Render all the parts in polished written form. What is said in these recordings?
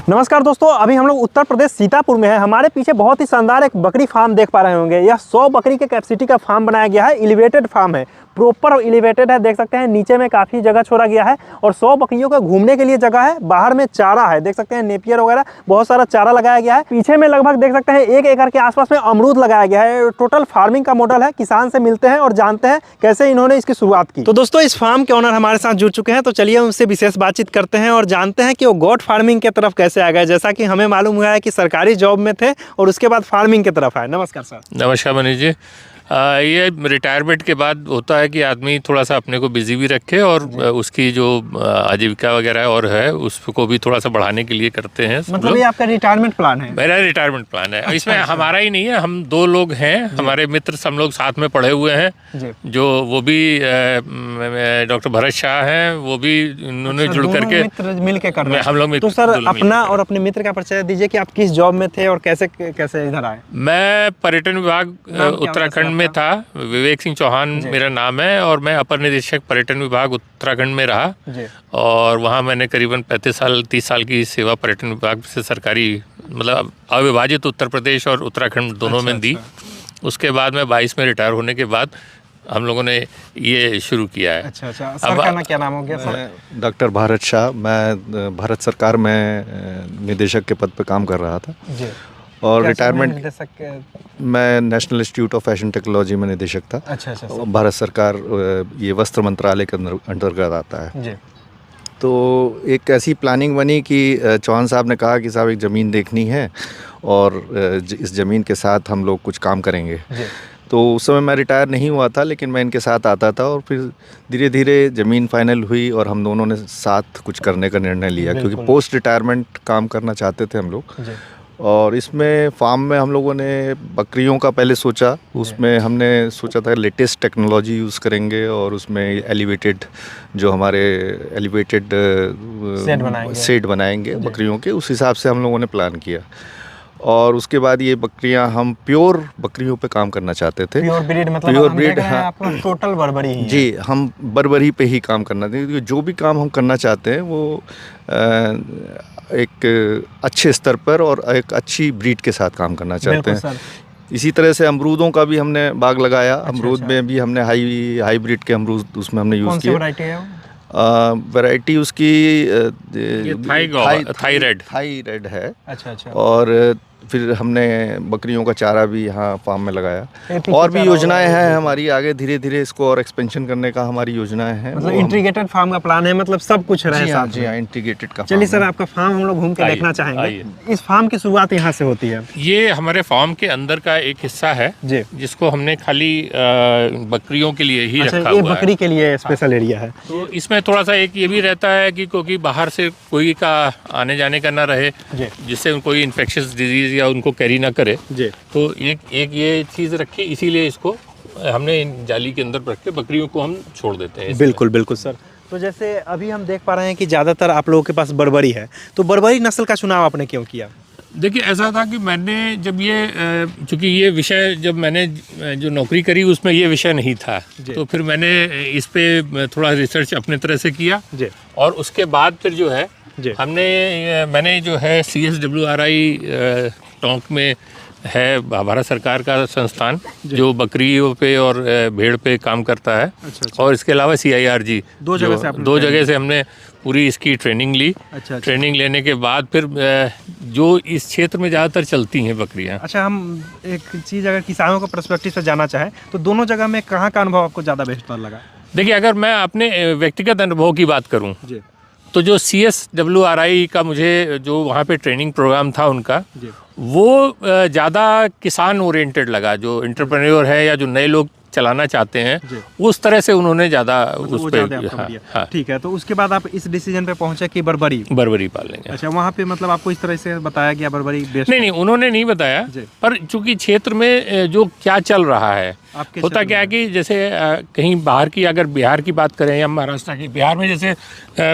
नमस्कार दोस्तों, अभी हम लोग उत्तर प्रदेश सीतापुर में है। हमारे पीछे बहुत ही शानदार एक बकरी फार्म देख पा रहे होंगे। यह 100 बकरी के कैपेसिटी का फार्म बनाया गया है। एलिवेटेड फार्म है, प्रॉपर एलिवेटेड है। देख सकते हैं नीचे में काफ़ी जगह छोड़ा गया है और 100 बकरियों का घूमने के लिए जगह है। बाहर में चारा है, देख सकते हैं नेपियर वगैरह बहुत सारा चारा लगाया गया है। पीछे में लगभग देख सकते हैं 1 एकड़ के आसपास में अमरूद लगाया गया है। टोटल फार्मिंग का मॉडल है। किसान से मिलते हैं और जानते हैं कैसे इन्होंने इसकी शुरुआत की। तो दोस्तों, इस फार्म के ओनर हमारे साथ जुड़ चुके हैं, तो चलिए उनसे विशेष बातचीत करते हैं और जानते हैं कि वो गोट फार्मिंग की तरफ कैसे आ गए। जैसा कि हमें मालूम हुआ है कि सरकारी जॉब में थे और उसके बाद फार्मिंग की तरफ आए। नमस्कार सर। नमस्कार मनीष जी। ये रिटायरमेंट के बाद होता है कि आदमी थोड़ा सा अपने को बिजी भी रखे और उसकी जो आजीविका वगैरह और है उसको भी थोड़ा सा बढ़ाने के लिए करते हैं। मतलब ये आपका रिटायरमेंट प्लान है? मेरा रिटायरमेंट प्लान है। अच्छा, इसमें अच्छा। हमारा ही नहीं है, हम 2 लोग हैं, हमारे मित्र सब लोग साथ में पढ़े हुए हैं। जो वो भी डॉक्टर भरत शाह हैं, वो भी उन्होंने जुड़ करके मिल के कर रहे हैं। हम लोग। तो सर अपना और अपने मित्र का परिचय दीजिए कि आप किस जॉब में थे और कैसे कैसे इधर आए। मैं पर्यटन विभाग उत्तराखंड में था। विवेक सिंह चौहान मेरा नाम है और मैं अपर निदेशक पर्यटन विभाग उत्तराखंड में रहा और वहाँ मैंने करीबन 30 साल की सेवा पर्यटन विभाग से सरकारी मतलब अविभाजित उत्तर प्रदेश और उत्तराखंड दोनों में दी। उसके बाद मैं 22 में रिटायर होने के बाद हम लोगों ने ये शुरू किया है। अच्छा। सर का ना क्या नाम हो गया सर? डॉक्टर भारत शाह। मैं भारत सरकार में निदेशक के पद पर काम कर रहा था और रिटायरमेंट मैं national institute of fashion technology में निदेशक था। अच्छा। भारत सरकार ये वस्त्र मंत्रालय के अंतर्गत आता है। तो एक ऐसी प्लानिंग बनी कि चौहान साहब ने कहा कि साहब एक ज़मीन देखनी है और इस ज़मीन के साथ हम लोग कुछ काम करेंगे। तो उस समय मैं रिटायर नहीं हुआ था, लेकिन मैं इनके साथ आता था और फिर धीरे धीरे ज़मीन फाइनल हुई और हम दोनों ने साथ कुछ करने का निर्णय लिया, क्योंकि पोस्ट रिटायरमेंट काम करना चाहते थे हम लोग। और इसमें फार्म में हम लोगों ने बकरियों का पहले सोचा, उसमें हमने सोचा था लेटेस्ट टेक्नोलॉजी यूज़ करेंगे और उसमें एलिवेटेड जो हमारे एलिवेटेड सेट बनाएंगे बकरियों के, उस हिसाब से हम लोगों ने प्लान किया। और उसके बाद ये बकरियां हम प्योर बकरियों पे काम करना चाहते थे। प्योर ब्रीड मतलब प्योर ब्रीड, हाँ, आपका टोटल बर्बरी ही जी, हम बर्बरी पे ही काम करना चाहते। जो भी काम हम करना चाहते हैं वो एक अच्छे स्तर पर और एक अच्छी ब्रीड के साथ काम करना चाहते हैं। इसी तरह से अमरूदों का भी हमने बाग लगाया। अमरूद में भी हमने हाई ब्रीड के अमरूद उसमें हमने यूज़ किया। वैरायटी उसकी थाई रेड है। अच्छा। और फिर हमने बकरियों का चारा भी यहाँ फार्म में लगाया। और भी योजनाएं हैं हमारी आगे, धीरे धीरे इसको और एक्सपेंशन करने का हमारी योजनाएं हैं। मतलब इंटीग्रेटेड फार्म का प्लान है, मतलब सब कुछ रहे साथ। जी हाँ, इंटीग्रेटेड का। चलिए सर, आपका फार्म हम लोग घूम के देखना चाहेंगे। इस फार्म की शुरुआत यहाँ से होती है? ये हमारे फार्म के अंदर का एक हिस्सा है जिसको हमने खाली बकरियों के लिए ही रखा हुआ है। ये बकरी के लिए स्पेशल एरिया है। तो इसमें थोड़ा सा एक ये भी रहता है कि क्योंकि बाहर से कोई का आने जाने का ना रहे, जिससे कोई इन्फेक्शियस डिजीज या उनको कैरी ना करे। तो एक ये चीज़ रखी, इसीलिए इसको हमने जाली के अंदर रख के बकरियों को हम छोड़ देते हैं। बिल्कुल सर। तो जैसे अभी हम देख पा रहे हैं कि ज़्यादातर आप लोगों के पास बर्बरी है, तो बर्बरी नस्ल का चुनाव आपने क्यों किया? देखिए, ऐसा था कि मैंने जब ये चूँकि ये विषय जब मैंने जो नौकरी करी उसमें ये विषय नहीं था, तो फिर मैंने इस पे थोड़ा रिसर्च अपने तरह से किया और उसके बाद फिर जो है मैंने जो है CSWRI टोंक में है भारत सरकार का संस्थान जो बकरियों पे और भेड़ पे काम करता है। अच्छा। और इसके अलावा CIRG दो जगह से हमने पूरी इसकी ट्रेनिंग ली। अच्छा। ट्रेनिंग लेने के बाद फिर जो इस क्षेत्र में ज़्यादातर चलती हैं बकरियां। अच्छा, हम एक चीज़ अगर किसानों का पर्सपेक्टिव से जानना चाहें तो दोनों जगह में कहाँ का अनुभव आपको ज़्यादा बेहतर लगा? देखिए, अगर मैं अपने व्यक्तिगत अनुभव की बात करूँ तो जो CSWRI का मुझे जो वहाँ पे ट्रेनिंग प्रोग्राम था उनका, वो ज़्यादा किसान ओरिएंटेड लगा। जो एंटरप्रेन्योर है या जो नए लोग चलाना चाहते हैं उस तरह से उन्होंने ज़्यादा उस पर। हाँ। ठीक है, तो उसके बाद आप इस डिसीजन पे पहुंचे कि बर्बरी पालेंगे। अच्छा, वहाँ पे मतलब आपको इस तरह से बताया गया बर्बरी बेस्ट? नहीं, उन्होंने नहीं बताया, पर चूंकि क्षेत्र में जो क्या चल रहा है होता क्या है कि जैसे कहीं बाहर की, अगर बिहार की बात करें या महाराष्ट्र की, बिहार में जैसे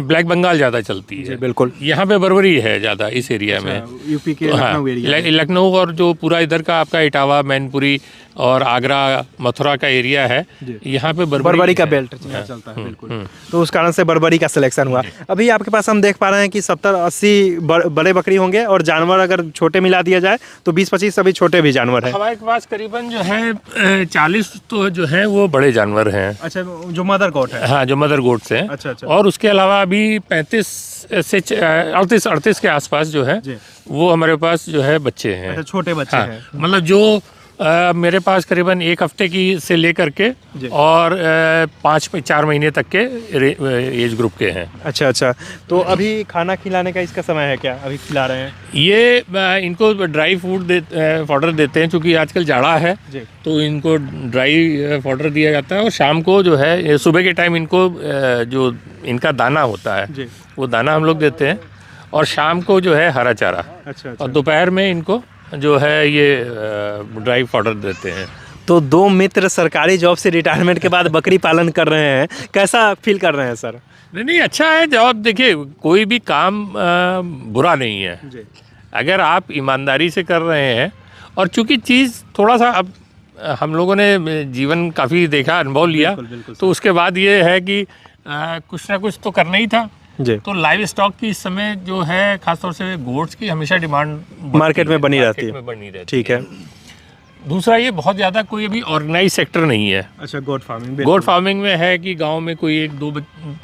ब्लैक बंगाल ज़्यादा चलती है, बिल्कुल। यहाँ पे बर्बरी है ज़्यादा इस एरिया में। यूपी के हाँ, लखनऊ एरिया लखनऊ और जो पूरा इधर का आपका इटावा, मैनपुरी और आगरा, मथुरा का एरिया है, यहाँ पे बर्बरी का बेल्ट चलता है। बिल्कुल। तो उस कारण से बर्बरी का सिलेक्शन हुआ। अभी आपके पास हम देख पा रहे हैं कि 70-80 बड़े बकरी होंगे, और जानवर अगर छोटे मिला दिया जाए तो 20-25 अभी छोटे भी जानवर हैं। हमारे पास करीबन जो है 40 तो जो है वो बड़े जानवर हैं। अच्छा, जो मदर गोट है। हाँ, जो मदर गोट्स हैं। अच्छा अच्छा। और उसके अलावा अभी 35 से 38 के आसपास जो है वो हमारे पास जो है बच्चे हैं। अच्छा, छोटे बच्चे हैं। मतलब जो मेरे पास करीबन 1 हफ्ते की से लेकर के और 4 महीने तक के एज ग्रुप के हैं। अच्छा अच्छा। तो अभी खाना खिलाने का इसका समय है क्या? अभी खिला रहे हैं? ये इनको ड्राई फूड फॉडर देते हैं, क्योंकि आजकल जाड़ा है तो इनको ड्राई फॉडर दिया जाता है। और शाम को जो है, सुबह के टाइम इनको जो इनका दाना होता है वो दाना हम लोग देते हैं, और शाम को जो है हरा चारा। अच्छा। और दोपहर में इनको जो है ये ड्राई फॉडर देते हैं। तो 2 मित्र सरकारी जॉब से रिटायरमेंट के बाद बकरी पालन कर रहे हैं, कैसा फील कर रहे हैं सर? नहीं, अच्छा है जॉब। देखिए, कोई भी काम बुरा नहीं है अगर आप ईमानदारी से कर रहे हैं। और चूंकि चीज़ थोड़ा सा, अब हम लोगों ने जीवन काफ़ी देखा, अनुभव लिया, तो उसके बाद ये है कि कुछ ना कुछ तो करना ही था। तो लाइव स्टॉक की इस समय जो है, खासतौर से गोट्स की हमेशा डिमांड मार्केट में बनी रहती है। ठीक है। दूसरा, ये बहुत ज़्यादा कोई अभी ऑर्गेनाइज सेक्टर नहीं है। अच्छा, गोट फार्मिंग में है कि गांव में कोई 1-2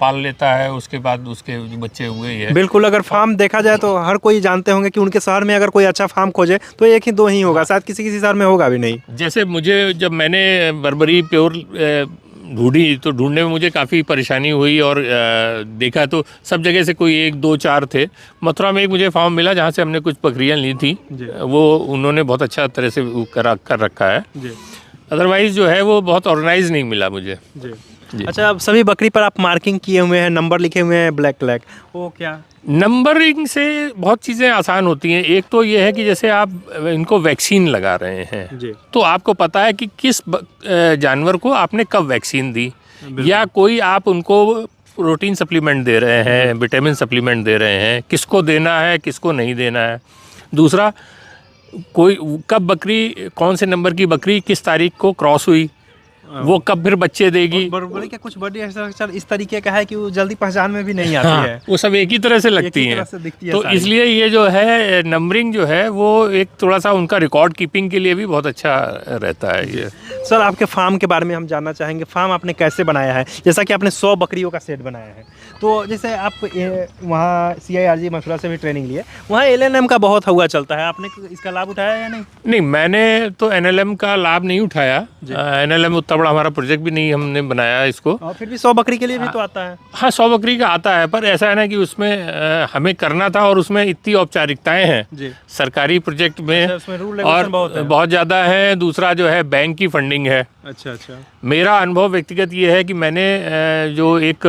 पाल लेता है, उसके बाद उसके जो बच्चे हुए हैं। बिल्कुल। अगर फार्म देखा जाए तो हर कोई जानते होंगे कि उनके शहर में अगर कोई अच्छा फार्म खोजे तो 1 ही 2 ही होगा, शायद किसी शहर में होगा भी नहीं। जैसे मुझे, जब मैंने बर्बरी प्योर ढूंढी तो ढूंढने में मुझे काफ़ी परेशानी हुई, और देखा तो सब जगह से कोई 1, 2, 4 थे। मथुरा में एक मुझे फार्म मिला जहाँ से हमने कुछ बकरियाँ ली थी, वो उन्होंने बहुत अच्छा तरह से कर रखा है। अदरवाइज़ जो है वो बहुत ऑर्गेनाइज नहीं मिला मुझे। अच्छा, अब सभी बकरी पर आप मार्किंग किए हुए हैं, नंबर लिखे हुए हैं ब्लैक, वो क्या? नंबरिंग से बहुत चीज़ें आसान होती हैं। एक तो ये है कि जैसे आप इनको वैक्सीन लगा रहे हैं तो आपको पता है कि किस जानवर को आपने कब वैक्सीन दी, या कोई आप उनको प्रोटीन सप्लीमेंट दे रहे हैं, विटामिन सप्लीमेंट दे रहे हैं, किसको देना है किसको नहीं देना है। दूसरा, कोई कब बकरी, कौन से नंबर की बकरी किस तारीख को क्रॉस हुई, वो कब फिर बच्चे देगी। बड़े क्या कुछ बड़ी इस तरीके का है कि वो जल्दी पहचान में भी नहीं आती है। वो सब एक ही तरह से लगती हैं। तो इसलिए ये जो है नंबरिंग जो है वो एक थोड़ा सा उनका रिकॉर्ड कीपिंग के लिए भी बहुत अच्छा रहता है। ये सर, आपके फार्म के बारे में हम जानना चाहेंगे। फार्म आपने कैसे बनाया है? जैसा कि आपने 100 बकरियों का सेट बनाया है, तो जैसे आप वहाँ CIRG मथुरा से भी ट्रेनिंग लिए, वहाँ LNM का बहुत हुआ चलता है, आपने इसका लाभ उठाया या नहीं? नहीं, मैंने तो NLM का लाभ नहीं उठाया। NLM उतना बड़ा हमारा प्रोजेक्ट भी नहीं हमने बनाया इसको। और फिर भी 100 बकरी के लिए भी तो आता है। हाँ, 100 बकरी का आता है, पर ऐसा है ना कि उसमें हमें करना था, और उसमें इतनी औपचारिकताएं हैं सरकारी प्रोजेक्ट में, और बहुत ज़्यादा है। दूसरा जो है बैंक की फंडिंग है। अच्छा अच्छा। मेरा अनुभव व्यक्तिगत ये है कि मैंने जो एक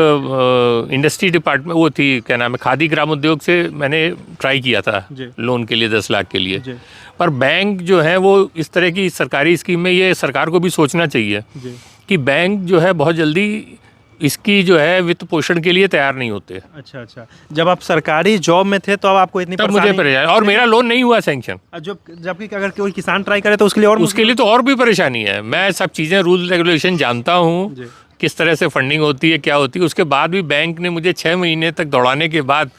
इंडस्ट्री डिपार्टमेंट, वो थी क्या नाम है, खादी ग्राम उद्योग से मैंने ट्राई किया था लोन के लिए 10 लाख के लिए। पर बैंक जो है वो इस तरह की सरकारी स्कीम में, ये सरकार को भी सोचना चाहिए कि बैंक जो है बहुत जल्दी इसकी जो है वित्त पोषण के लिए तैयार नहीं होते। अच्छा अच्छा। जब आप सरकारी जॉब में थे तो अब आपको इतनी मुझे परेशानी, और मेरा लोन नहीं हुआ सैंक्शन। जबकि अगर कोई किसान ट्राई करे तो उसके लिए तो और भी परेशानी है। मैं सब चीज़ें, रूल रेगुलेशन जानता हूँ, किस तरह से फंडिंग होती है, क्या होती है। उसके बाद भी बैंक ने मुझे 6 महीने तक दौड़ाने के बाद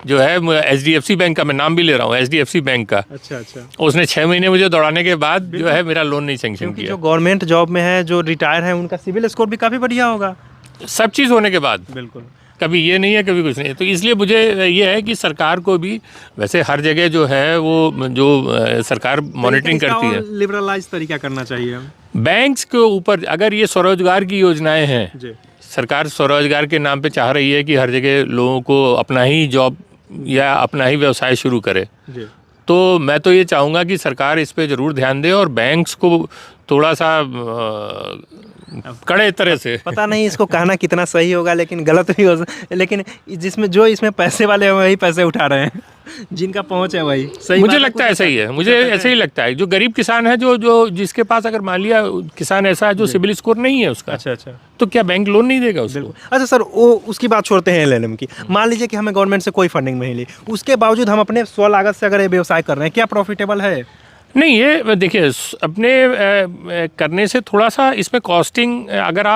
जो है, HDFC बैंक का मैं नाम भी ले रहा हूँ, HDFC बैंक का। अच्छा अच्छा। उसने 6 महीने मुझे दौड़ाने के बाद जो है मेरा लोन नहीं सैंक्शन किया। जो गवर्नमेंट जॉब में है, जो रिटायर है, उनका सिविल स्कोर भी काफ़ी बढ़िया होगा सब चीज़ होने के बाद। बिल्कुल। कभी ये नहीं है, कभी कुछ नहीं है। तो इसलिए मुझे ये है कि सरकार को भी, वैसे हर जगह जो है वो जो सरकार मॉनिटरिंग करती है, लिबरलाइज तरीका करना चाहिए। बैंक्स के ऊपर अगर ये स्वरोजगार की योजनाएं हैं, सरकार स्वरोजगार के नाम पे चाह रही है कि हर जगह लोगों को अपना ही जॉब या अपना ही व्यवसाय शुरू करे, तो मैं तो ये चाहूँगा कि सरकार इस पे ज़रूर ध्यान दे, और बैंक्स को थोड़ा सा कड़े तरह से। पता नहीं इसको कहना कितना सही होगा, लेकिन गलत भी लेकिन इसमें पैसे वाले हैं वही पैसे उठा रहे हैं, जिनका पहुंच है वही सही। मुझे लगता है ऐसा ही है, मुझे ऐसे ही लगता है। जो गरीब किसान है, जो जिसके पास अगर मान लिया किसान ऐसा है जो सिविल स्कोर नहीं है उसका, अच्छा, तो क्या बैंक लोन नहीं देगा उसको? अच्छा सर, वो उसकी बात छोड़ते हैं एलएलएम की। मान लीजिए कि हमें गवर्नमेंट से कोई फंडिंग नहीं ली, उसके बावजूद हम अपने स्व लागत से अगर ये व्यवसाय कर रहे हैं, क्या प्रॉफिटेबल है? नहीं, ये देखिए अपने करने से थोड़ा सा इसमें कॉस्टिंग, अगर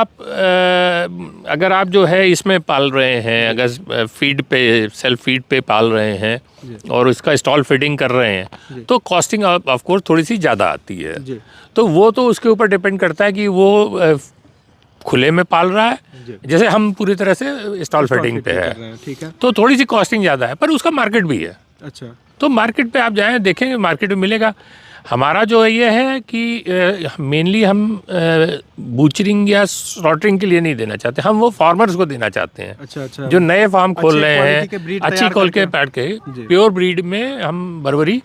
आप जो है इसमें पाल रहे हैं, अगर फीड पे, सेल्फ फीड पे पाल रहे हैं और उसका स्टॉल फीडिंग कर रहे हैं, तो कॉस्टिंग ऑफ कोर्स थोड़ी सी ज़्यादा आती है। तो वो तो उसके ऊपर डिपेंड करता है कि वो खुले में पाल रहा है, जैसे हम पूरी तरह से स्टॉल फीडिंग पे है, ठीक है, तो थोड़ी सी कॉस्टिंग ज़्यादा है, पर उसका मार्केट भी है। अच्छा, तो मार्केट पे आप जाएं, देखेंगे मार्केट में मिलेगा। हमारा जो ये है कि मेनली हम बूचरिंग या स्लॉटरिंग के लिए नहीं देना चाहते, हम वो फार्मर्स को देना चाहते हैं। अच्छा, जो नए फार्म खोल रहे हैं, अच्छी क्वालिटी के पैड के प्योर ब्रीड में हम बर्बरी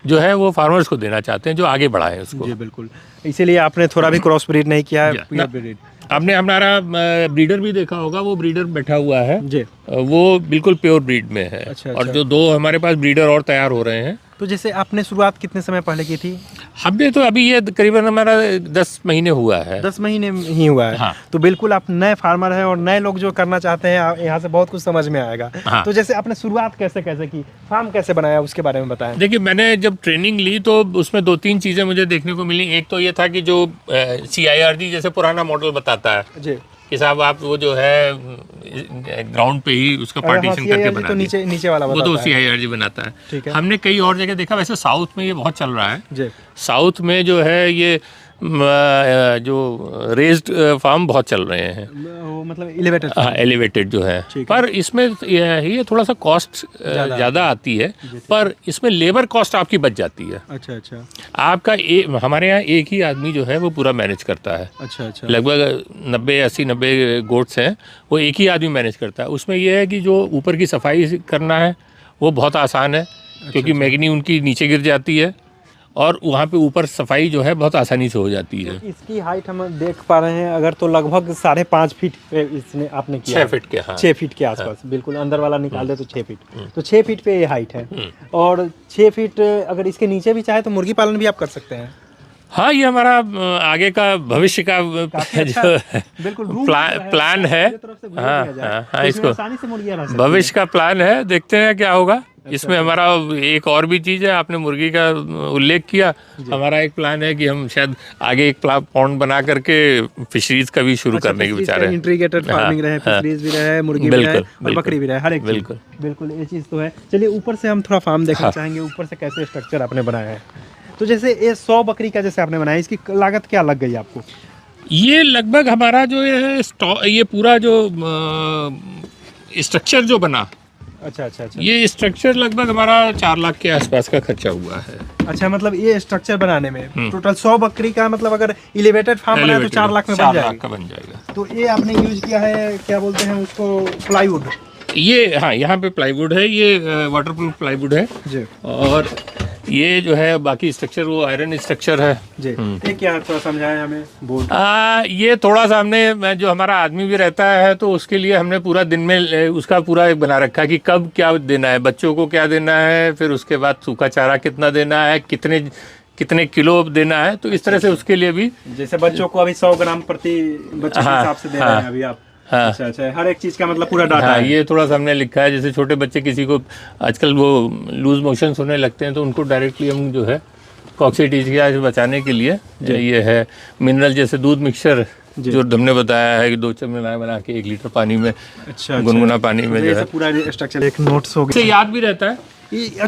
जो है वो फार्मर्स को देना चाहते हैं, जो आगे बढ़ाएं उसको। जी बिल्कुल, इसीलिए आपने थोड़ा भी क्रॉस ब्रीड नहीं किया है, प्योर ब्रीड। आपने हमारा ब्रीडर भी देखा होगा, वो ब्रीडर बैठा हुआ है जी, वो बिल्कुल प्योर ब्रीड में है। अच्छा, और जो 2 हमारे पास ब्रीडर और तैयार हो रहे हैं। तो जैसे आपने शुरुआत कितने समय पहले की थी? हमने तो अभी ये करीबन हमारा 10 महीने हुआ है। 10 महीने ही हुआ है। हाँ। तो बिल्कुल आप नए फार्मर हैं और नए लोग जो करना चाहते हैं, यहाँ से बहुत कुछ समझ में आएगा। हाँ। तो जैसे आपने शुरुआत कैसे की, फार्म कैसे बनाया, उसके बारे में बताएं। देखिए, मैंने जब ट्रेनिंग ली तो उसमें 2-3 चीज़ें मुझे देखने को मिली। एक तो ये था कि जो CIRD जैसे पुराना मॉडल बताता है जी कि साहब आप वो जो है ग्राउंड पे ही उसका पार्टीशन करके बना तो नीचे वाला वो तो CIRD बनाता है। ठीक है। हमने कई और जगह देखा, वैसे साउथ में ये बहुत चल रहा है। जी, साउथ में जो है ये जो रेज्ड फार्म बहुत चल रहे हैं, वो मतलब एलिवेटेड। हाँ, एलिवेटेड जो है। पर इसमें ये थोड़ा सा कॉस्ट ज़्यादा आती है, पर इसमें लेबर कॉस्ट आपकी बच जाती है। अच्छा, आपका हमारे यहाँ एक ही आदमी जो है वो पूरा मैनेज करता है। अच्छा, लगभग 90 गोट्स हैं, वो एक ही आदमी मैनेज करता है। उसमें यह है कि जो ऊपर की सफाई करना है वो बहुत आसान है, क्योंकि मैग्नी उनकी नीचे गिर जाती है और वहाँ पे ऊपर सफाई जो है बहुत आसानी से हो जाती है। इसकी हाइट हम देख पा रहे हैं, अगर तो लगभग 5.5 फीट पे इसने आपने किया 6 फीट के, हाँ 6 फीट के आसपास। बिल्कुल अंदर वाला निकाल दे तो 6 फीट, तो 6 फीट पे ये हाइट है। और 6 फीट अगर इसके नीचे भी चाहे तो मुर्गी पालन भी आप कर सकते हैं। हाँ, ये हमारा आगे का भविष्य का जो बिल्कुल प्लान है। हाँ, इसको भविष्य का प्लान है, देखते हैं क्या होगा। इसमें हमारा एक और भी चीज़ है, आपने मुर्गी का उल्लेख किया, हमारा एक प्लान है कि हम शायद आगे एक पॉन्ड बना करके फिशरीज का भी शुरू करने के विचार है। इंटीग्रेटेड फार्मिंग रहे, फिशरीज भी रहे, मुर्गी भी रहे और बकरी भी रहे, हर एक बिल्कुल ये चीज़ तो है। चलिए ऊपर से हम थोड़ा फार्म देखना चाहेंगे, ऊपर से कैसे स्ट्रक्चर आपने बनाया है। तो जैसे ये 100 बकरी का जैसे आपने बनाया, इसकी लागत क्या लग गई आपको? ये लगभग हमारा जो ये पूरा जो स्ट्रक्चर जो बना, अच्छा, ये स्ट्रक्चर लगभग हमारा 4 लाख के आसपास का खर्चा हुआ है। अच्छा, मतलब ये स्ट्रक्चर बनाने में टोटल 100 बकरी का, मतलब अगर एलिवेटेड फार्म बनाए तो 4 लाख में बन जाएगा। तो ये आपने यूज किया है, क्या बोलते हैं उसको, प्लाईवुड। ये हाँ, यहाँ पे प्लाईवुड है, ये वाटरप्रूफ प्लाईवुड है जी। और ये जो है बाकी स्ट्रक्चर वो आयरन स्ट्रक्चर है जी। ये क्या थोड़ा समझाएं हमें बोर्ड। ये थोड़ा सा हमने जो हमारा आदमी भी रहता है तो उसके लिए हमने पूरा दिन में उसका पूरा एक बना रखा है कि कब क्या देना है, बच्चों को क्या देना है, फिर उसके बाद सूखा चारा कितना देना है, कितने किलो देना है। तो इस तरह से उसके लिए भी, जैसे बच्चों को अभी 100 ग्राम प्रति बच्चे के हिसाब से दे रहे हैं अभी आप। हाँ, अच्छा, हर एक चीज़ का मतलब पूरा डाटा है। ये थोड़ा सा हमने लिखा है, जैसे छोटे बच्चे किसी को आजकल वो लूज मोशन होने लगते हैं तो उनको डायरेक्टली हम जो है कॉक्सिडिया से बचाने के लिए ये है मिनरल, जैसे दूध मिक्सचर जो हमने बताया है कि 2 चम्मच बना के 1 लीटर पानी में, गुनगुना पानी में जो है पूरा स्ट्रक्चर एक नोट्स हो गया, याद भी रहता है।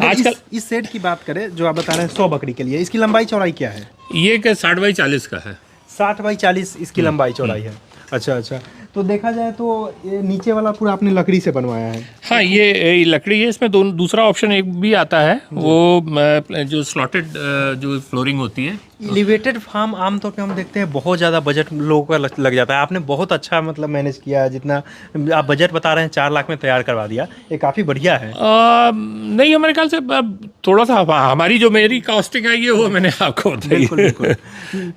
आजकल इस सेट की बात करें जो आप बता रहे हैं 100 बकरी के लिए, इसकी लंबाई चौड़ाई क्या है? ये क्या 60 बाई 40 का है। 60 बाई 40 इसकी लंबाई चौड़ाई है। अच्छा, तो देखा जाए तो ये नीचे वाला पूरा आपने लकड़ी से बनवाया है। हाँ, ये लकड़ी है। इसमें दूसरा ऑप्शन एक भी आता है, वो जो स्लॉटेड जो फ्लोरिंग होती है। एलिवेटेड फार्म आमतौर पे हम देखते हैं बहुत ज़्यादा बजट लोगों का लग जाता है। आपने बहुत अच्छा मतलब मैनेज किया है, जितना आप बजट बता रहे हैं 4 लाख में तैयार करवा दिया, ये काफ़ी बढ़िया है। नहीं, हमारे ख्याल से थोड़ा सा हमारी जो मेरी कॉस्टिंग आई है वो मैंने आपको बताई है।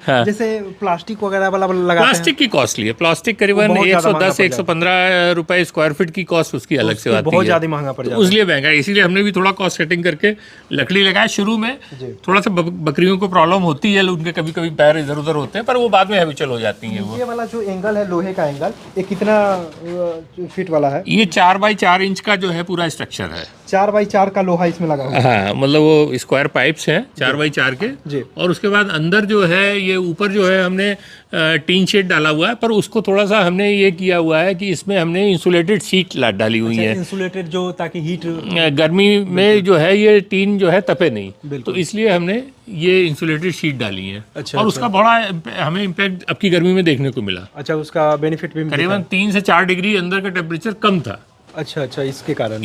हाँ। जैसे प्लास्टिक वगैरह वाला लगाते हैं, प्लास्टिक की कॉस्टली है, प्लास्टिक करीबन बहुत ज़्यादा महंगा 110 पड़ 115 रुपए स्क्वायर फीट की कॉस्ट उसकी अलग से आती है, बहुत ज़्यादा महंगा पड़ तो जाता है। उसलिए महंगा है। इसीलिए हमने भी थोड़ा कॉस्ट सेटिंग करके लकड़ी लगाया। शुरू में थोड़ा सा बकरियों को प्रॉब्लम होती है, उनके कभी कभी पैर इधर उधर होते हैं, पर वो बाद में हैबिचुअल हो जाती हैं वो। ये वाला जो एंगल है लोहे का एंगल, ये कितना फीट वाला है? ये 4 बाई 4 इंच का जो है पूरा स्ट्रक्चर है। 4 बाई 4 का लोहा इसमें लगा हुआ है। हाँ, मतलब वो स्क्वायर पाइप्स हैं 4 बाई 4 के जी। और उसके बाद अंदर जो है ये ऊपर जो है हमने टीन शेड डाला हुआ है, पर उसको थोड़ा सा हमने ये किया हुआ है कि इसमें हमने इंसुलेटेड शीट डाली हुई है, इंसुलेटेड, जो ताकि हीट गर्मी में जो है ये टीन जो है तपे नहीं, तो इसलिए हमने ये इंसुलेटेड शीट डाली है। अच्छा, और उसका बड़ा हमें इम्पैक्ट अब की गर्मी में देखने को मिला। अच्छा, उसका बेनिफिट भी करीबन 3 से 4 डिग्री अंदर का टेम्परेचर कम था अच्छा, इसके कारण।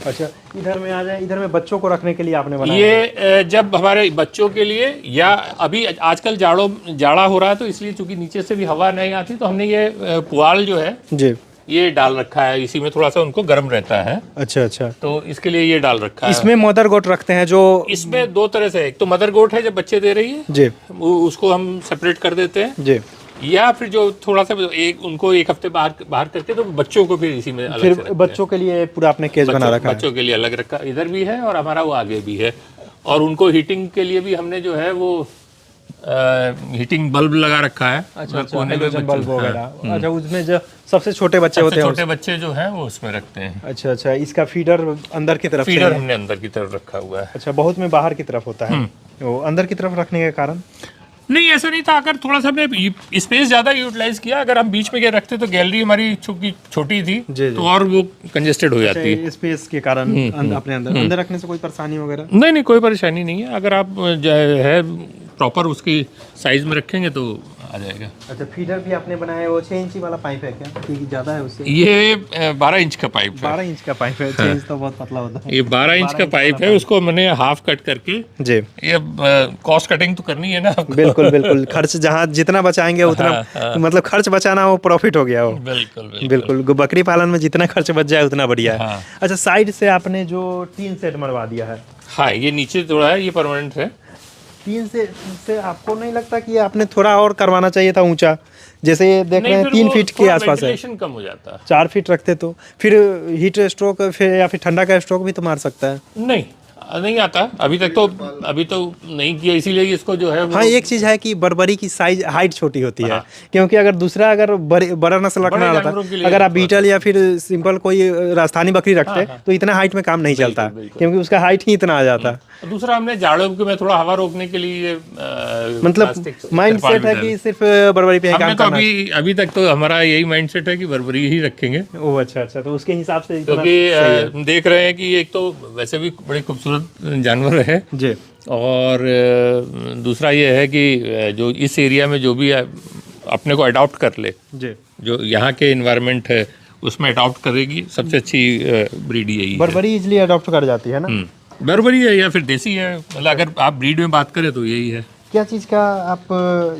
अच्छा, इधर में आ जाए, इधर में बच्चों को रखने के लिए आपने बनाया? ये जब हमारे बच्चों के लिए, या अभी आजकल जाड़ा हो रहा है तो इसलिए चूंकि नीचे से भी हवा नहीं आती, तो हमने ये पुआल जो है जी, ये डाल रखा है, इसी में थोड़ा सा उनको गर्म रहता है। अच्छा, तो इसके लिए ये डाल रखा है। इसमें मदर गोट रखते हैं जो? इसमें 2 तरह से, एक तो मदर गोट है जब बच्चे दे रही है जी, उसको हम सेपरेट कर देते हैं जी, या फिर जो थोड़ा सा उनको एक हफ्ते बाहर करके तो बच्चों को फिर इसी में अलग फिर से रखते बच्चों के लिए पूरा आपने केज बना रखा है? बच्चों के लिए अलग रखा, इधर भी है और हमारा वो आगे भी है। और उनको हीटिंग के लिए भी हमने जो है वो हीटिंग बल्ब लगा रखा है। अच्छा, बल्ब वगैरह। अच्छा, उसमें जो सबसे छोटे बच्चे होते हैं, छोटे बच्चे जो हैं वो उसमें रखते हैं। अच्छा, इसका फीडर अंदर की तरफ? फीडर हमने अंदर की तरफ रखा हुआ है। अच्छा, बहुत में बाहर की तरफ होता है वो, अंदर की तरफ रखने के कारण? नहीं, ऐसा नहीं था। अगर थोड़ा सा हमने स्पेस ज़्यादा यूटिलाइज किया, अगर हम बीच में ये रखते तो गैलरी हमारी चूंकि छोटी थी तो और वो कंजेस्टेड हो जाती है स्पेस के कारण। अपने अंदर रखने से कोई परेशानी वगैरह? नहीं, कोई परेशानी नहीं है। अगर आप जो है प्रॉपर उसकी साइज में रखेंगे तो आ जाएगा। अच्छा, फीडर भी आपने बनाया, वो 6 इंची वाला पाइप है क्या, कि ज़्यादा है उससे? ये 12 इंच का पाइप है। 12 इंच का पाइप है, 6 इंच तो बहुत पतला होता है। ये 12 इंच का पाइप है, उसको मैंने हाफ कट करके जी, ये कॉस्ट कटिंग तो करनी है ना आपको। बिल्कुल खर्च जहाँ जितना बचाएंगे उतना, मतलब खर्च बचाना वो प्रॉफिट हो गया वो। बिल्कुल बकरी पालन में जितना खर्च बच जाए उतना बढ़िया है। अच्छा, साइड से आपने जो टीन सेट मरवा दिया है? हाँ, ये नीचे थोड़ा है, ये परमानेंट है। तीन से आपको नहीं लगता कि आपने थोड़ा और करवाना चाहिए था ऊंचा? जैसे ये देख रहे हैं 3 फीट के आसपास है, कम हो जाता है। 4 फीट रखते तो फिर हीट स्ट्रोक फिर या फिर ठंडा का स्ट्रोक भी तो मार सकता है। नहीं आता अभी तो नहीं किया, इसीलिए इसको जो है हाँ, एक चीज है कि बर्बरी की साइज हाइट छोटी होती है। क्योंकि अगर दूसरा बड़ा नस्ल रखना रहता, अगर आप बीटल या फिर सिंपल कोई राजस्थानी बकरी रखते तो इतना हाइट में काम नहीं चलता, क्योंकि उसका हाइट ही इतना आ जाता। दूसरा हमने जाड़ों में थोड़ा हवा रोकने के लिए मतलब माइंड सेट है कि सिर्फ बर्बरी पे काम करना है। अभी तक तो हमारा यही माइंड सेट है कि बर्बरी ही रखेंगे। ओह, अच्छा, तो उसके हिसाब से क्योंकि देख रहे हैं कि एक तो वैसे भी बड़े खूबसूरत जानवर है जी, और दूसरा ये है कि जो इस एरिया में जो भी अपने को अडॉप्ट कर ले जी, जो यहाँ के इन्वायरमेंट है उसमें अडॉप्ट करेगी, सबसे अच्छी ब्रीड यही है। बर्बरी इजीली अडॉप्ट कर जाती है ना? बर्बरी है या फिर देसी है, मतलब अगर आप ब्रीड में बात करें तो यही है। क्या चीज़ का आप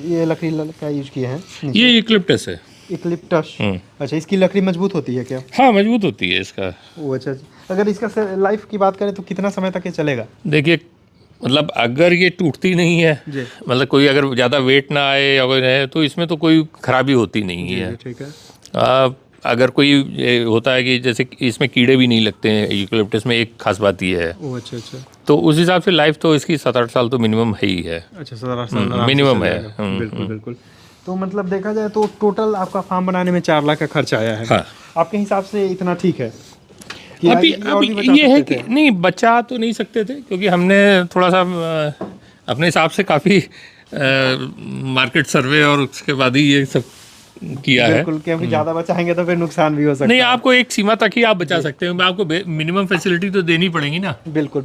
ये लकड़ी का यूज किए हैं? ये यूकलिप्टस है। यूकलिप्टस। अच्छा, इसकी लकड़ी मजबूत होती है क्या? हाँ, मजबूत होती है इसका। ओह, अच्छा। अगर इसका लाइफ की बात करें तो कितना समय तक ये चलेगा? देखिए, मतलब अगर ये टूटती नहीं है, मतलब कोई अगर ज़्यादा वेट ना आए या कोई है तो इसमें तो कोई खराबी होती नहीं है। ठीक है। अगर कोई होता है कि जैसे इसमें कीड़े भी नहीं लगते हैं यूकलिप्टस में, एक खास बात ये है। ओह, अच्छा, तो उस हिसाब से लाइफ तो इसकी 7-8 साल तो मिनिमम है ही है। अच्छा, 7-8 साल मिनिमम है। बिल्कुल। तो मतलब देखा जाए तो टोटल आपका फार्म बनाने में 4 लाख का खर्चा आया है। हाँ। आपके हिसाब से इतना ठीक है? अभी ये है कि नहीं, बचा तो नहीं सकते थे, क्योंकि हमने थोड़ा सा अपने हिसाब से काफ़ी मार्केट सर्वे और उसके बाद ही ये सब किया है। बिल्कुल, क्योंकि ज़्यादा बचाएंगे तो फिर नुकसान भी हो सकता है। नहीं, आपको एक सीमा तक ही आप बचा सकते हो, आपको मिनिमम फैसिलिटी तो देनी पड़ेगी ना। बिल्कुल।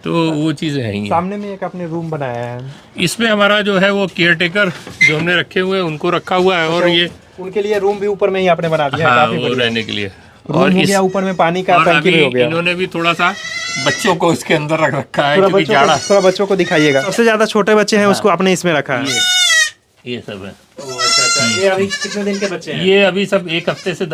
तो वो चीज़ें हैं। सामने में एक आपने रूम बनाया है, इसमें हमारा जो है वो केयर टेकर जो हमने रखे हुए हैं उनको रखा हुआ है, और ये उनके लिए रूम भी ऊपर में ही आपने बना दिया है। हाँ, वो रहने के लिए। और गया ऊपर में पानी का टंकी भी हो गया। इन्होंने भी थोड़ा सा बच्चों को इसके अंदर रख रखा है, क्योंकि जाड़ा। थोड़ा बच्चों को दिखाइएगा। सबसे ज्यादा छोटे बच्चे हैं उसको आपने इसमें रखा है। ये सब है। ये अभी कितने दिन के बच्चे हैं? ये अभी सब एक हफ्ते से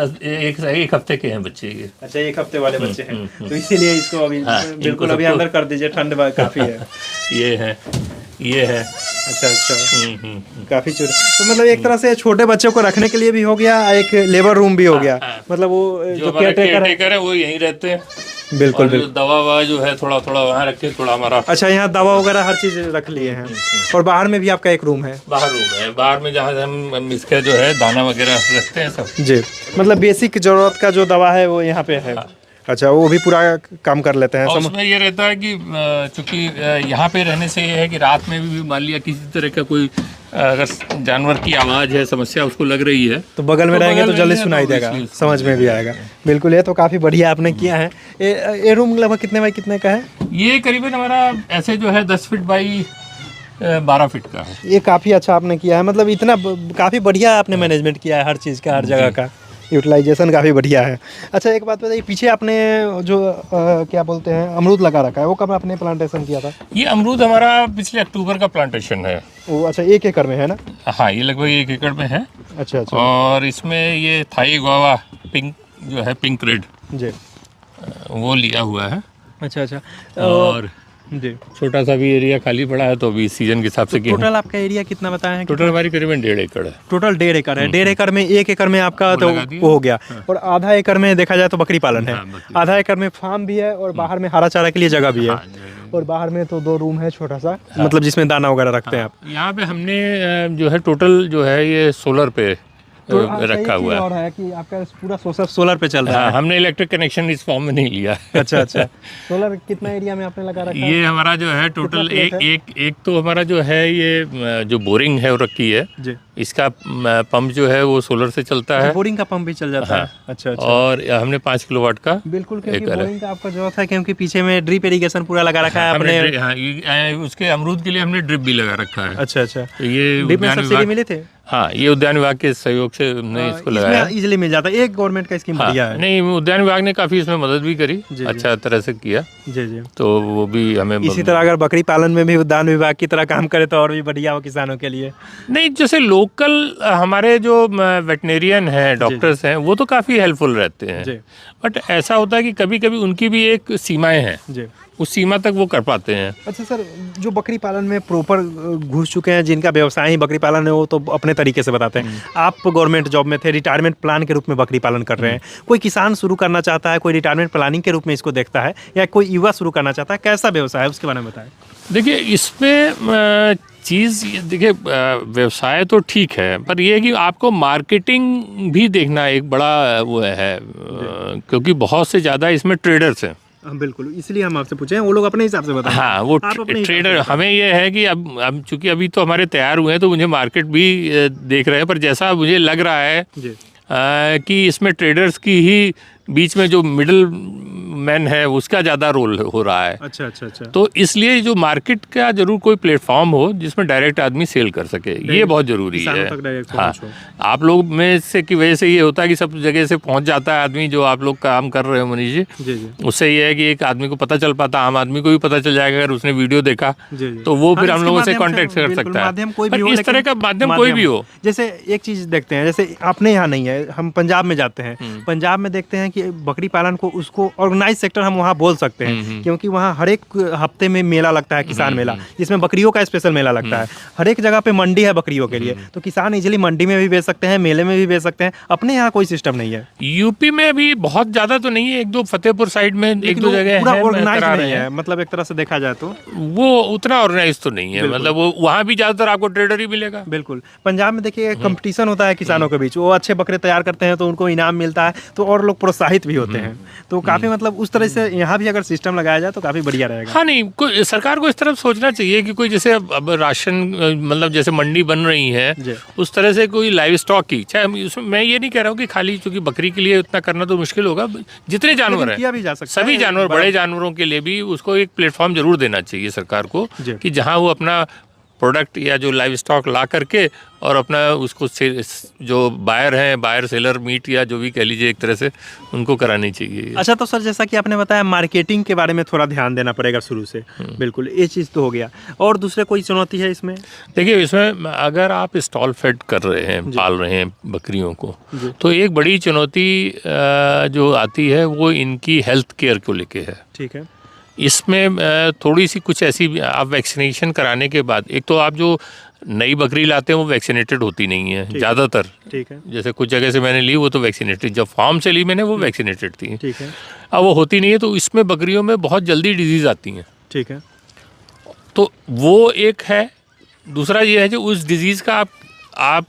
एक हफ्ते के हैं बच्चे ये। अच्छा, एक हफ्ते वाले बच्चे हैं, तो इसीलिए इसको अभी बिल्कुल अभी अंदर कर दीजिए, ठंड काफी है। ये है। अच्छा। काफी छोटे, तो मतलब एक तरह से छोटे बच्चों को रखने के लिए भी हो गया, एक लेबर रूम भी हो गया। मतलब वो जो केयरटेकर है वो यहीं रहते हैं। बिल्कुल बिल्कुल। दवा ववा जो है थोड़ा थोड़ा वहाँ रखे, थोड़ा हमारा। अच्छा, यहाँ दवा वगैरह हर चीज रख लिए हैं। और बाहर में भी आपका एक रूम है? बाहर रूम है, बाहर में जहाँ हम इसका जो है दाना वगैरह रखते हैं सब। जी, मतलब बेसिक जरूरत का जो दवा है वो यहाँ पे है। अच्छा, वो भी पूरा काम कर लेते हैं। और उसमें ये रहता है कि चूंकि यहाँ पे रहने से ये है कि रात में भी मान लिया किसी तरह का कोई अगर जानवर की आवाज़ है, समस्या उसको लग रही है, तो बगल में रहेंगे तो जल्दी सुनाई देगा, समझ में भी आएगा। बिल्कुल, ये तो काफ़ी बढ़िया आपने किया है। ये रूम लगभग कितने बाई कितने का है? ये करीबन हमारा ऐसे जो है 10 फीट बाई 12 फीट का है। ये काफ़ी अच्छा आपने किया है, मतलब इतना काफ़ी बढ़िया आपने मैनेजमेंट किया है हर चीज़ का, हर जगह का यूटिलाइजेशन काफ़ी बढ़िया है। अच्छा, एक बात बताइए, पीछे आपने जो क्या बोलते हैं अमरूद लगा रखा है, वो कब आपने प्लांटेशन किया था? ये अमरूद हमारा पिछले अक्टूबर का प्लांटेशन है। वो अच्छा, 1 एकड़ में है ना? हाँ, ये लगभग 1 एकड़ में है। अच्छा। और इसमें ये थाई गुआवा पिंक जो है, पिंक रेड जी, वो लिया हुआ है। अच्छा। और जी, छोटा सा भी एरिया खाली पड़ा है, तो अभी सीजन के हिसाब से टोटल आपका एरिया कितना बताया है? टोटल हमारी करीबन 1.5 एकड़ है। टोटल 1.5 एकड़ है। 1.5 एकड़ में 1 एकड़ में आपका तो वो हो गया। और आधा एकड़ में देखा जाए तो बकरी पालन है। आधा एकड़ में फार्म भी है और बाहर में हरा चारा के लिए जगह भी है। और बाहर में तो 2 रूम है छोटा सा, मतलब जिसमें दाना वगैरह रखते हैं आप। यहाँ पे हमने जो है टोटल जो है ये सोलर पे रखा हुआ है। और है कि आपका पूरा सोलर पे चल रहा है। हमने इलेक्ट्रिक कनेक्शन इस फॉर्म में नहीं लिया। अच्छा। सोलर कितना एरिया में आपने लगा रखा है? ये हमारा जो है टोटल एक तो हमारा जो है ये जो बोरिंग है वो रखी है जी। इसका पंप जो है वो सोलर से चलता है। बोरिंग का पंप भी चल जाता है? अच्छा। और हमने 5 किलोवाट का बिल्कुल, क्योंकि बोरिंग का आपका जरूरत है, क्योंकि पीछे में ड्रिप इरिगेशन पूरा लगा रखा है आपने। उसके अमरूद के लिए हमने ड्रिप भी लगा रखा है। अच्छा। तो ये ड्रिप में सब्सिडी मिले थे? हाँ, ये उद्यान विभाग के सहयोग से हमने इसको लगाया। इजीली मिल जाता है, एक गवर्नमेंट का स्कीम बढ़िया है। नहीं, उद्यान विभाग ने काफी इसमें मदद भी करी, अच्छा तरह से किया जी। तो वो भी हमें इसी तरह अगर बकरी पालन में भी उद्यान विभाग की तरह काम करे तो और भी बढ़िया हो किसानों के लिए। नहीं, जैसे लोकल हमारे जो वेटनेरियन हैं, डॉक्टर्स हैं, वो तो काफ़ी हेल्पफुल रहते हैं। बट ऐसा होता है कि कभी कभी उनकी भी एक सीमाएं हैं, उस सीमा तक वो कर पाते हैं। अच्छा सर, जो बकरी पालन में प्रॉपर घुस चुके हैं, जिनका व्यवसाय ही बकरी पालन है, वो तो अपने तरीके से बताते हैं। आप गवर्नमेंट जॉब में थे, रिटायरमेंट प्लान के रूप में बकरी पालन कर रहे हैं। कोई किसान शुरू करना चाहता है, कोई रिटायरमेंट प्लानिंग के रूप में इसको देखता है, या कोई युवा शुरू करना चाहता है, कैसा व्यवसाय है उसके बारे में बताएं। देखिए, इसमें चीज़ देखिए, व्यवसाय तो ठीक है, पर ये है कि आपको मार्केटिंग भी देखना एक बड़ा वो है, क्योंकि बहुत से ज़्यादा इसमें ट्रेडर्स हैं। बिल्कुल, इसलिए हम आपसे पूछे हैं, वो लोग अपने हिसाब से बताएं। हाँ, वो ट्रेडर, हमें ये है कि अब चूंकि अभी तो हमारे तैयार हुए हैं, तो मुझे मार्केट भी देख रहे हैं, पर जैसा मुझे लग रहा है कि इसमें ट्रेडर्स की ही बीच में जो मिडिल मैन है उसका ज़्यादा रोल हो रहा है। अच्छा। तो इसलिए जो मार्केट का जरूर कोई प्लेटफॉर्म हो जिसमें डायरेक्ट आदमी सेल कर सके, ये बहुत ज़रूरी है। हाँ, आप लोग में से की वजह से ये होता है कि सब जगह से पहुंच जाता है आदमी, जो आप लोग काम कर रहे हो मनीष जी। उससे ये है कि एक आदमी को पता चल पाता, आम आदमी को भी पता चल जाएगा अगर उसने वीडियो देखा, तो वो फिर हम लोगों से कॉन्टेक्ट कर सकता है। इस तरह का माध्यम कोई भी हो। जैसे एक चीज़ देखते हैं, जैसे अपने यहाँ नहीं है, हम पंजाब में जाते हैं, पंजाब में देखते हैं कि बकरी पालन को, उसको ऑर्गेनाइज सेक्टर हम वहाँ बोल सकते हैं, क्योंकि वहाँ हर एक हफ्ते में मेला लगता है, किसान मेला, जिसमें बकरियों का स्पेशल मेला लगता है। हर एक जगह पे मंडी है बकरियों के लिए, तो किसान इजीली मंडी में भी बेच सकते हैं, मेले में भी बेच सकते हैं। अपने यहाँ कोई सिस्टम नहीं है। यूपी में भी बहुत ज्यादा तो नहीं है, 1-2 फतेहपुर साइड में 1-2 जगह पूरा ऑर्गेनाइज नहीं है, मतलब एक तरह से देखा जाए तो वो उतना ऑर्गेनाइज तो नहीं है, मतलब वो वहाँ भी ज्यादातर आपको ट्रेडर ही मिलेगा। बिल्कुल, पंजाब में देखिए कंपटीशन होता है किसानों के बीच, वो अच्छे बकरे तैयार करते हैं तो उनको इनाम मिलता है, तो और लोग प्रोत्साहित भी होते हैं। तो काफी मतलब उस तरह से यहाँ भी अगर सिस्टम लगाया जाए तो काफी बढ़िया रहेगा। हाँ, नहीं, कोई सरकार को इस तरफ सोचना चाहिए कि कोई जैसे अब राशन, मतलब जैसे मंडी बन रही है, उस तरह से कोई लाइव स्टॉक की, चाहे उसमें मैं ये नहीं कह रहा हूँ कि खाली चूंकि बकरी के लिए उतना करना तो मुश्किल होगा, जितने जानवर हैं सभी जानवर, बड़े जानवरों के लिए भी उसको एक प्लेटफॉर्म जरूर देना चाहिए सरकार को, कि जहाँ वो अपना प्रोडक्ट या जो लाइव स्टॉक ला करके और अपना उसको जो बायर हैं, बायर सेलर मीट या जो भी कह लीजिए एक तरह से, उनको करानी चाहिए। अच्छा, तो सर जैसा कि आपने बताया मार्केटिंग के बारे में थोड़ा ध्यान देना पड़ेगा शुरू से, बिल्कुल ये चीज़ तो हो गया। और दूसरे कोई चुनौती है इसमें? देखिए, इसमें अगर आप स्टॉल फेड कर रहे हैं, पाल रहे हैं बकरियों को, तो एक बड़ी चुनौती जो आती है वो इनकी हेल्थ केयर को लेके है। ठीक है। इसमें थोड़ी सी कुछ ऐसी, आप वैक्सीनेशन कराने के बाद, एक तो आप जो नई बकरी लाते हैं वो वैक्सीनेटेड होती नहीं है ज़्यादातर। ठीक है। जैसे कुछ जगह से मैंने ली वो तो वैक्सीनेटेड, जब फार्म से ली मैंने वो वैक्सीनेटेड थी। ठीक है। अब वो होती नहीं है तो इसमें बकरियों में बहुत जल्दी डिजीज़ आती हैं। ठीक है। तो वो एक है। दूसरा ये है जो उस डिज़ीज़ का आप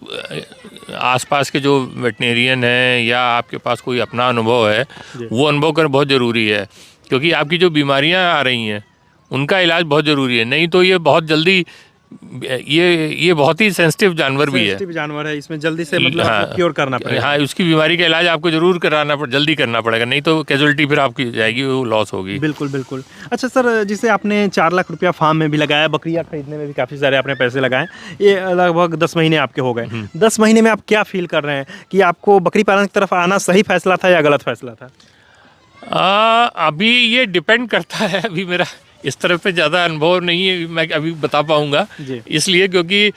आसपास के जो वेटनेरियन हैं या आपके पास कोई अपना अनुभव है, वो अनुभव करना बहुत ज़रूरी है, क्योंकि आपकी जो बीमारियां आ रही हैं उनका इलाज बहुत ज़रूरी है। नहीं तो ये बहुत जल्दी, ये बहुत ही सेंसिटिव जानवर भी है। सेंसिटिव जानवर है, इसमें जल्दी से मतलब आपको क्योर करना पड़ेगा। हाँ, उसकी बीमारी का इलाज आपको जरूर जल्दी करना पड़ेगा, नहीं तो कैजुअलिटी फिर आपकी जाएगी, वो लॉस होगी। बिल्कुल बिल्कुल। अच्छा सर, जिसे आपने 4 लाख रुपया फार्म में भी लगाया, बकरियाँ खरीदने में भी काफ़ी सारे आपने पैसे लगाए, ये लगभग 10 महीने आपके हो गए। 10 महीने में आप क्या फील कर रहे हैं कि आपको बकरी पालन की तरफ आना सही फैसला था या गलत फैसला था? अभी ये डिपेंड करता है, अभी मेरा इस तरफ पे ज़्यादा अनुभव नहीं है, मैं अभी बता पाऊंगा, इसलिए क्योंकि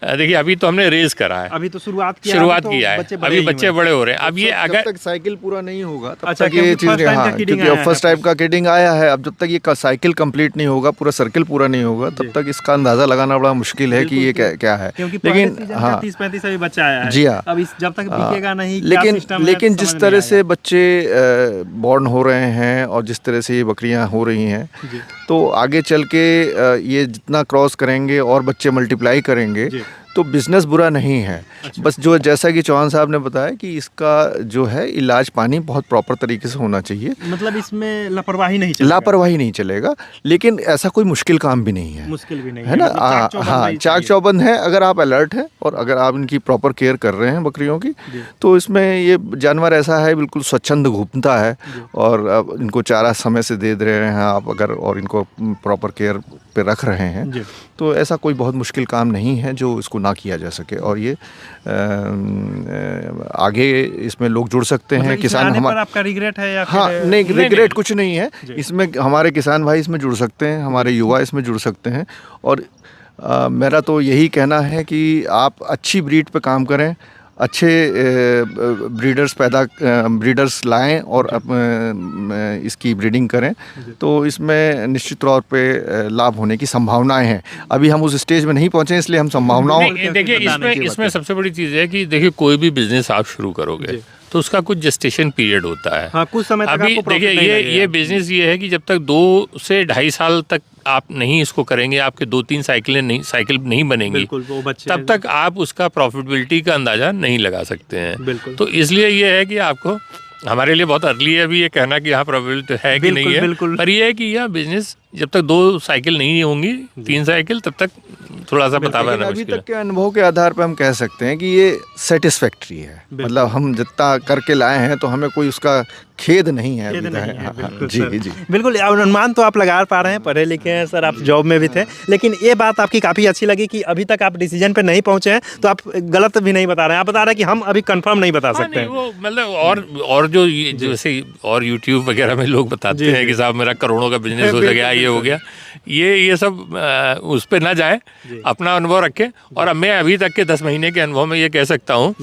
देखिए अभी तो हमने रेस करा है, अभी तो शुरुआत किया है, अभी बच्चे बड़े हो रहे हैं। अब ये अगर तक साइकिल पूरा नहीं होगा तब अच्छा, तक ये चीज़, हाँ, क्योंकि फर्स्ट टाइप का किडिंग आया है, अब जब तक ये साइकिल कंप्लीट नहीं होगा, पूरा सर्किल पूरा नहीं होगा, तब तक इसका अंदाजा लगाना बड़ा मुश्किल है कि ये क्या है। लेकिन हाँ, 30-35 अभी बच्चा आया है जी हाँ, अब जब तक बिकेगा नहीं, लेकिन जिस तरह से बच्चे बॉर्न हो रहे हैं और जिस तरह से ये बकरियां हो रही हैं, तो आगे चल के ये जितना क्रॉस करेंगे और बच्चे मल्टीप्लाई करेंगे तो बिज़नेस बुरा नहीं है। अच्छा। बस जो जैसा कि चौहान साहब ने बताया कि इसका जो है इलाज पानी बहुत प्रॉपर तरीके से होना चाहिए, मतलब इसमें लापरवाही नहीं चलेगा, लेकिन ऐसा कोई मुश्किल काम भी नहीं है, मुश्किल भी नहीं है ना। हाँ, चाक चौबंद है, अगर आप अलर्ट हैं और अगर आप इनकी प्रॉपर केयर कर रहे हैं बकरियों की, तो इसमें ये जानवर ऐसा है बिल्कुल स्वच्छंद घूमता है, और अब इनको चारा समय से दे रहे हैं आप अगर, और इनको प्रॉपर केयर पे रख रहे हैं, तो ऐसा कोई बहुत मुश्किल काम नहीं है जो इसको ना किया जा सके। और ये आगे इसमें लोग जुड़ सकते हैं, किसान हमारे, आपका रिग्रेट है या हाँ, नहीं रिग्रेट कुछ नहीं है, इसमें हमारे किसान भाई इसमें जुड़ सकते हैं, हमारे युवा इसमें जुड़ सकते हैं। और मेरा तो यही कहना है कि आप अच्छी ब्रीड पे काम करें, अच्छे ब्रीडर्स लाएं और इसकी ब्रीडिंग करें, तो इसमें निश्चित तौर पे लाभ होने की संभावनाएं हैं। अभी हम उस स्टेज में नहीं पहुंचे, इसलिए हम संभावनाओं, देखिए इसमें सबसे बड़ी चीज़ है कि देखिए कोई भी बिजनेस आप शुरू करोगे तो उसका कुछ जेस्टेशन पीरियड होता है। हाँ, कुछ समय तक अभी देखिए ये बिजनेस ये है कि जब तक 2 से 2.5 साल तक आप नहीं इसको करेंगे, आपके 2-3 साइकिल नहीं बनेंगी, तब तक आप उसका प्रॉफिटेबिलिटी का अंदाजा नहीं लगा सकते हैं। तो इसलिए ये है कि आपको, हमारे लिए बहुत अर्ली है अभी ये कहना कि यहाँ प्रॉफिटेबिलिटी है कि नहीं है, पर ये है कि यह बिजनेस जब तक 2 साइकिल नहीं होंगी, 3 साइकिल, तब तक थोड़ा सा पता करना अभी तक के अनुभव के आधार पर हम कह सकते हैं कि ये सेटिस्फैक्ट्री है, मतलब हम जितना करके लाए हैं तो हमें कोई उसका खेद नहीं है, जी। बिल्कुल, अनुमान तो आप लगा पा रहे हैं, पढ़े लिखे हैं सर, आप जॉब में भी थे, लेकिन ये बात आपकी काफ़ी अच्छी लगी कि अभी तक आप डिसीजन पे नहीं पहुंचे हैं, तो आप गलत भी नहीं बता रहे हैं, आप बता रहे हैं कि हम अभी कंफर्म नहीं बता सकते हैं। वो मतलब और जो जैसे और यूट्यूब वगैरह में लोग बताते हैं कि साहब मेरा करोड़ों का बिजनेस हो गया, ये हो गया, ये सब उस पर ना जाए, अपना अनुभव रखें। और अब मैं अभी तक के 10 महीने के अनुभव में ये कह सकता हूँ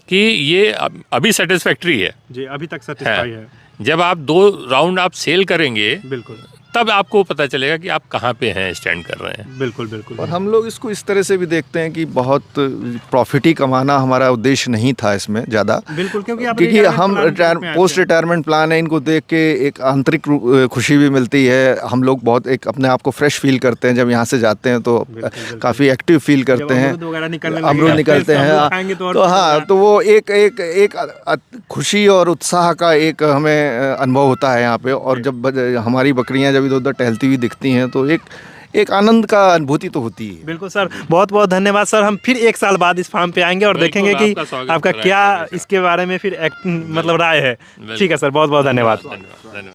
कि ये अभी सेटिस्फैक्ट्री है जी, अभी तक सेटिस्फाई है। जब आप 2 राउंड आप सेल करेंगे, बिल्कुल, तब आपको पता चलेगा कि आप कहाँ पे हैं, स्टैंड कर रहे हैं। बिल्कुल। और हम लोग इसको इस तरह से भी देखते हैं कि बहुत प्रॉफिट ही कमाना हमारा उद्देश्य नहीं था इसमें ज़्यादा, बिल्कुल, क्योंकि हम पोस्ट रिटायरमेंट प्लान है, इनको देख के एक आंतरिक खुशी भी मिलती है। हम लोग बहुत एक अपने आप को फ्रेश फील करते हैं, जब यहाँ से जाते हैं तो काफ़ी एक्टिव फील करते हैं, अमरूद निकलते हैं, तो हाँ, तो वो एक खुशी और उत्साह का एक हमें अनुभव होता है यहाँ पे। और जब हमारी बकरियाँ जब इधर-उधर टहलती हुई दिखती हैं तो एक आनंद का अनुभूति तो होती है। बिल्कुल सर, बहुत बहुत धन्यवाद सर। हम फिर 1 साल बाद इस फार्म पे आएंगे और देखेंगे कि आपका क्या इसके बारे में फिर मतलब राय है। ठीक है सर, बहुत बहुत धन्यवाद।